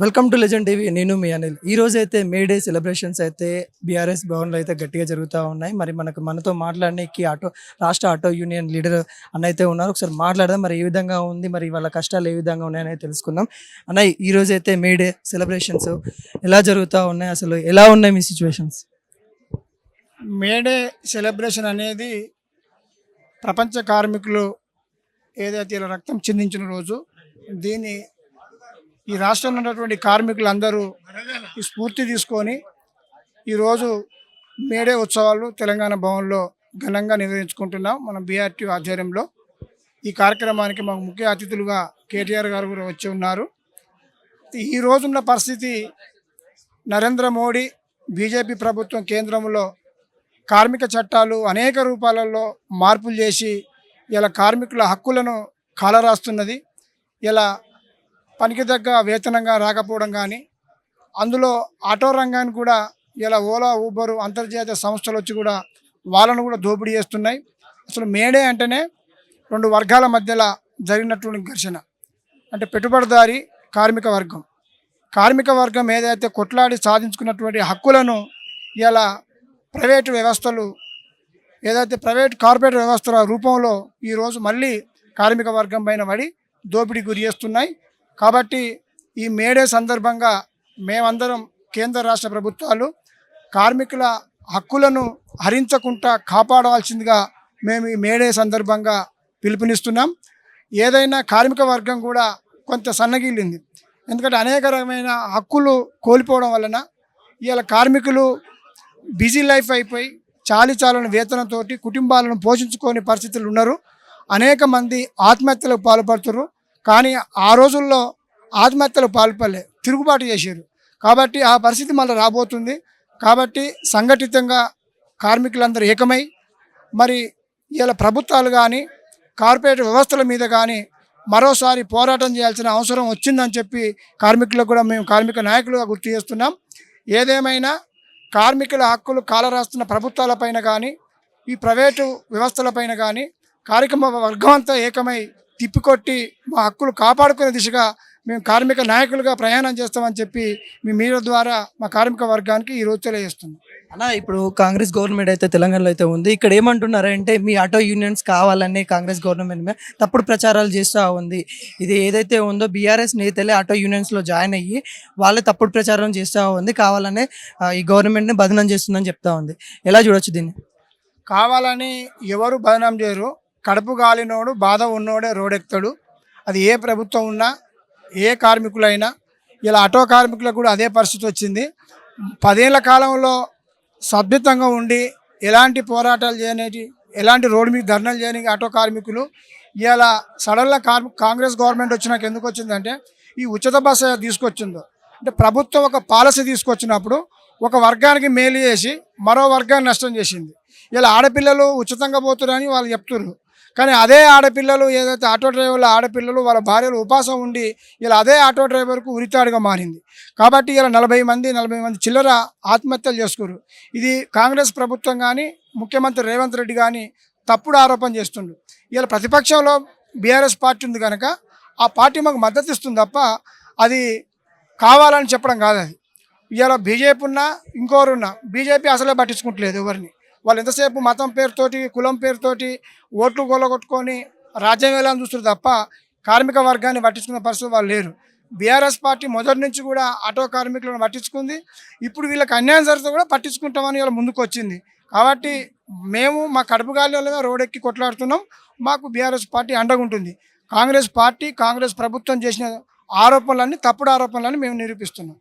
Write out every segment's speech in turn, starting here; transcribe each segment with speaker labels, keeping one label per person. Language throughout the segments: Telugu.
Speaker 1: Welcome to legend TV. నేను మీ అనిల్. ఈ రోజు అయితే మే డే సెలబ్రేషన్స్ అయితే బీఆర్ఎస్ భవన్లో అయితే గట్టిగా జరుగుతూ ఉన్నాయి. మరి మనతో మాట్లాడడానికి రాష్ట్ర ఆటో యూనియన్ లీడర్ అన్న అయితే ఉన్నారు. ఒకసారి మాట్లాడదాం. మరి ఏ విధంగా ఉంది, మరి వాళ్ళ కష్టాలు ఏ విధంగా ఉన్నాయని తెలుసుకుందాం. అన్న, ఈ రోజు అయితే మే డే సెలబ్రేషన్స్ ఎలా జరుగుతూ ఉన్నాయి, అసలు ఎలా ఉన్నాయి మీ సిచ్యువేషన్స్?
Speaker 2: మేడే సెలబ్రేషన్ అనేది ప్రపంచ కార్మికులు ఏదైతే ఇలా రక్తం చిందించిన రోజు. దీన్ని ఈ రాష్ట్రంలో ఉన్నటువంటి కార్మికులందరూ ఈ స్ఫూర్తి తీసుకొని ఈరోజు మేడే ఉత్సవాలు తెలంగాణ భవన్లో ఘనంగా నిర్వహించుకుంటున్నాం. మన బీఆర్టీ ఆధ్వర్యంలో ఈ కార్యక్రమానికి మాకు ముఖ్య అతిథులుగా కేటీఆర్ గారు కూడా వచ్చి ఉన్నారు. ఈ రోజున్న పరిస్థితి, నరేంద్ర మోడీ బీజేపీ ప్రభుత్వం కేంద్రంలో కార్మిక చట్టాలు అనేక రూపాలలో మార్పులు చేసి ఇలా కార్మికుల హక్కులను కాలరాస్తున్నది. ఇలా పనికి తగ్గ వేతనంగా రాకపోవడం కానీ, అందులో ఆటో రంగాన్ని కూడా ఇలా ఓలా, ఊబరు అంతర్జాతీయ సంస్థలు వచ్చి కూడా వాళ్ళను కూడా దోపిడీ చేస్తున్నాయి. అసలు మేడే అంటేనే రెండు వర్గాల మధ్యలో జరిగినటువంటి ఘర్షణ. అంటే పెట్టుబడిదారి కార్మిక వర్గం ఏదైతే కొట్లాడి సాధించుకున్నటువంటి హక్కులను ఇలా ప్రైవేటు వ్యవస్థలు, ఏదైతే కార్పొరేట్ వ్యవస్థల రూపంలో ఈరోజు మళ్ళీ కార్మిక వర్గం పైన పడి దోపిడీ గురి చేస్తున్నాయి. కాబట్టి ఈ మేడే సందర్భంగా మేమందరం కేంద్ర రాష్ట్ర ప్రభుత్వాలు కార్మికుల హక్కులను హరించకుండా కాపాడవలసిందిగా మేము ఈ మేడే సందర్భంగా పిలుపునిస్తున్నాం. ఏదైనా కార్మిక వర్గం కూడా కొంత సన్నగిల్లింది. ఎందుకంటే అనేక రకమైన హక్కులు కోల్పోవడం వలన ఇవాళ కార్మికులు బిజీ లైఫ్ అయిపోయి చాలని వేతనంతో కుటుంబాలను పోషించుకోని పరిస్థితులు ఉన్నారు. అనేక మంది ఆత్మహత్యలకు పాల్పడుతున్నారు. కానీ ఆ రోజుల్లో ఆత్మహత్యలకు పాల్పడలే, తిరుగుబాటు చేశారు. కాబట్టి ఆ పరిస్థితి మళ్ళీ రాబోతుంది. కాబట్టి సంఘటితంగా కార్మికులందరూ ఏకమై మరి ఇలా ప్రభుత్వాలు కానీ కార్పొరేట్ వ్యవస్థల మీద కానీ మరోసారి పోరాటం చేయాల్సిన అవసరం వచ్చిందని చెప్పి కార్మికులకు కూడా మేము కార్మిక నాయకులుగా గుర్తు చేస్తున్నాం. ఏదేమైనా కార్మికుల హక్కులు కాలరాస్తున్న ప్రభుత్వాలపైన కానీ ఈ ప్రైవేటు వ్యవస్థలపైన కానీ కార్మిక వర్గం అంతా ఏకమై తిప్పికొట్టి మా హక్కులు కాపాడుకునే దిశగా మేము కార్మిక నాయకులుగా ప్రయాణం చేస్తామని చెప్పి మీ మీడియా ద్వారా మా కార్మిక వర్గానికి ఈరోజు తెలియజేస్తున్నాం.
Speaker 1: అన్న, ఇప్పుడు కాంగ్రెస్ గవర్నమెంట్ అయితే తెలంగాణలో అయితే ఉంది. ఇక్కడ ఏమంటున్నారంటే మీ ఆటో యూనియన్స్ కావాలని కాంగ్రెస్ గవర్నమెంట్ మీద తప్పుడు ప్రచారాలు చేస్తూ ఉంది. ఇది ఏదైతే ఉందో బీఆర్ఎస్ నేతలే ఆటో యూనియన్స్లో జాయిన్ అయ్యి వాళ్ళే తప్పుడు ప్రచారం చేస్తూ ఉంది, కావాలనే ఈ గవర్నమెంట్ని బదనం చేస్తుందని చెప్తా ఉంది. ఎలా చూడొచ్చు దీన్ని?
Speaker 2: కావాలని ఎవరు బదనాం చేయరు. కడుపు గాలినోడు బాధ ఉన్నోడే రోడెక్తాడు. అది ఏ ప్రభుత్వం ఉన్నా, ఏ కార్మికులైనా. ఇలా ఆటో కార్మికులకు కూడా అదే పరిస్థితి వచ్చింది. 10 ఏళ్ల కాలంలో సభ్యతంగా ఉండి ఎలాంటి పోరాటాలు చేయనేటి, ఎలాంటి రోడ్డు మీద ధర్నాలు చేయని ఆటో కార్మికులు ఇలా సడన్గా కాంగ్రెస్ గవర్నమెంట్ వచ్చినాక ఎందుకు వచ్చిందంటే ఈ ఉచిత బస్సు తీసుకొచ్చిందో, అంటే ప్రభుత్వం ఒక పాలసీ తీసుకొచ్చినప్పుడు ఒక వర్గానికి మేలు చేసి మరో వర్గాన్ని నష్టం చేసింది. ఇలా ఆడపిల్లలు ఉచితంగా పోతున్నారని వాళ్ళు చెప్తున్నారు. కానీ అదే ఆడపిల్లలు, ఏదైతే ఆటో డ్రైవర్ల ఆడపిల్లలు వాళ్ళ భార్యలు ఉపాసం ఉండి ఇలా అదే ఆటో డ్రైవర్కు ఉరితాడుగా మారింది. కాబట్టి ఇలా 40 మంది చిల్లర ఆత్మహత్యలు చేసుకోరు. ఇది కాంగ్రెస్ ప్రభుత్వం కానీ ముఖ్యమంత్రి రేవంత్ రెడ్డి కానీ తప్పుడు ఆరోపణ చేస్తుండ్రు. ఇలా ప్రతిపక్షంలో బీఆర్ఎస్ పార్టీ ఉంది కనుక ఆ పార్టీ మాకు మద్దతు ఇస్తుంది తప్ప అది కావాలని చెప్పడం కాదు. అది ఇలా బీజేపీ ఉన్నా ఇంకోరున్నా బీజేపీ అసలే పట్టించుకుంటలేదు ఎవరిని. వాళ్ళు ఎంతసేపు మతం పేరుతోటి, కులం పేరుతోటి ఓట్లు గొల్లగొట్టుకొని రాజ్యం వేయాలని చూస్తారు తప్ప కార్మిక వర్గాన్ని పట్టించుకునే పరిస్థితి వాళ్ళు లేరు. బీఆర్ఎస్ పార్టీ మొదటి నుంచి కూడా ఆటో కార్మికులను పట్టించుకుంది. ఇప్పుడు వీళ్ళకి అన్యాయం జరిగితే కూడా పట్టించుకుంటామని ఇలా ముందుకు వచ్చింది. కాబట్టి మేము మా కడుపు గాలిలో రోడెక్కి కొట్లాడుతున్నాం. మాకు బీఆర్ఎస్ పార్టీ అండగుంటుంది. కాంగ్రెస్ ప్రభుత్వం చేసిన ఆరోపణలన్నీ తప్పుడు ఆరోపణలన్నీ మేము నిరూపిస్తున్నాం.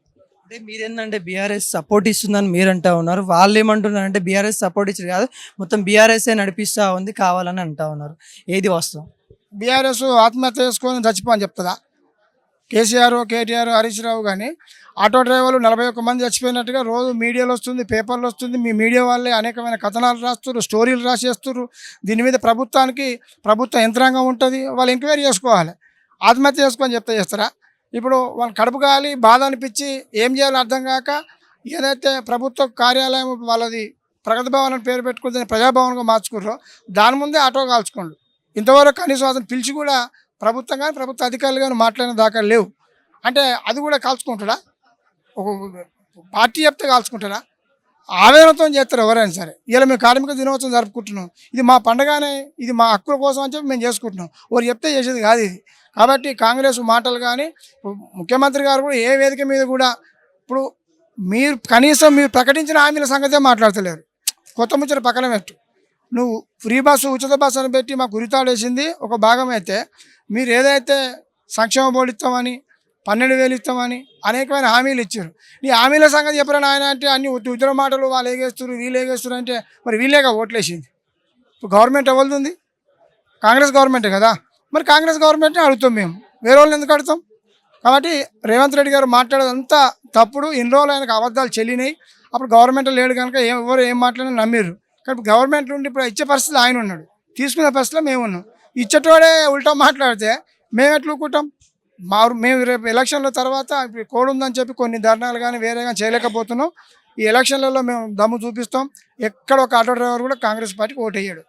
Speaker 1: అంటే మీరేంటంటే బీఆర్ఎస్ సపోర్ట్ ఇస్తుందని మీరు అంటా ఉన్నారు. వాళ్ళు ఏమంటున్నారంటే బీఆర్ఎస్ సపోర్ట్ ఇచ్చారు కాదు, మొత్తం బీఆర్ఎస్ఏ నడిపిస్తూ ఉంది కావాలని అంటా ఉన్నారు. ఏది వాస్తవం?
Speaker 2: బీఆర్ఎస్ ఆత్మహత్య చేసుకొని చచ్చిపోని చెప్తుందా? కేసీఆర్, కేటీఆర్, హరీష్ రావు కానీ ఆటో డ్రైవర్లు 41 మంది చచ్చిపోయినట్టుగా రోజు మీడియాలో వస్తుంది, పేపర్లో వస్తుంది. మీ మీడియా వాళ్ళే అనేకమైన కథనాలు రాస్తున్నారు, స్టోరీలు రాసేస్తున్నారు. దీని మీద ప్రభుత్వ యంత్రాంగం ఉంటుంది, వాళ్ళు ఎంక్వైరీ చేసుకోవాలి. ఆత్మహత్య చేసుకొని చేస్తారా? ఇప్పుడు వాళ్ళు కడుపు గాలి బాధ అనిపించి ఏం చేయాలో అర్థం కాక ఏదైతే ప్రభుత్వ కార్యాలయం వాళ్ళది ప్రగతి భవన్ అని పేరు పెట్టుకుని ప్రజాభవన్గా మార్చుకుర్రో దాని ముందే ఆటో కాల్చుకోండి. ఇంతవరకు కనీసం అతను పిలిచి కూడా ప్రభుత్వం కానీ ప్రభుత్వ అధికారులు కానీ మాట్లాడిన దాఖలు లేవు. అంటే అది కూడా కాల్చుకుంటాడా? ఒక పార్టీ చెప్తే కాల్చుకుంటారా? ఆవేదనతో చేస్తారు ఎవరైనా సరే. ఇలా మేము కార్మిక దినోత్సవం జరుపుకుంటున్నాం, ఇది మా పండగనే, ఇది మా హక్కుల కోసం అని చెప్పి మేము చేసుకుంటున్నాం. ఒకరు చెప్తే చేసేది కాదు ఇది. కాబట్టి కాంగ్రెస్ మాటలు కానీ, ముఖ్యమంత్రి గారు కూడా ఏ వేదిక మీద కూడా ఇప్పుడు మీరు కనీసం మీరు ప్రకటించిన హామీల సంగతే మాట్లాడతలేరు. కొత్త ముచ్చట పక్కన పెట్టు. నువ్వు ఫ్రీ బస్సు, ఉచిత బస్సు అని పెట్టి మాకు ఉరితాడేసింది ఒక భాగం అయితే, మీరు ఏదైతే సంక్షేమ బోర్డు ఇస్తామని, 12,000 ఇస్తామని అనేకమైన హామీలు ఇచ్చారు. నీ హామీల సంగతి చెప్పరా ఆయన అంటే అన్ని ఉత్తర మాటలు, వాళ్ళు ఏగేస్తారు వీళ్ళు ఏగేస్తారు అంటే మరి వీళ్ళేగా ఓట్లేసింది. ఇప్పుడు గవర్నమెంట్ ఎవరిది ఉంది? కాంగ్రెస్ గవర్నమెంటే కదా. మరి కాంగ్రెస్ గవర్నమెంట్ని అడుగుతాం మేము, వేరే వాళ్ళని ఎందుకు అడుగుతాం? కాబట్టి రేవంత్ రెడ్డి గారు మాట్లాడేదంతా తప్పుడు. ఇన్ని రోజులు ఆయనకు అబద్ధాలు చెల్లినాయి. అప్పుడు గవర్నమెంట్ లేడు కనుక ఎవరు ఏం మాట్లాడినా నమ్మిర్రు. కానీ గవర్నమెంట్ నుండి ఇప్పుడు ఇచ్చే పరిస్థితి ఆయన ఉన్నాడు, తీసుకునే పరిస్థితిలో మేము ఉన్నాం. ఇచ్చేటోడే ఉల్టా మాట్లాడితే మేము ఎట్లా ఊరుకుంటాం? మేము రేపు ఎలక్షన్ల తర్వాత ఇప్పుడు కోడ్ ఉందని చెప్పి కొన్ని ధర్నాలు కానీ వేరే కానీ చేయలేకపోతున్నాం. ఈ ఎలక్షన్లలో మేము దమ్ము చూపిస్తాం. ఎక్కడ ఒక ఆటో డ్రైవర్ కూడా కాంగ్రెస్ పార్టీకి ఓటు వేయడు.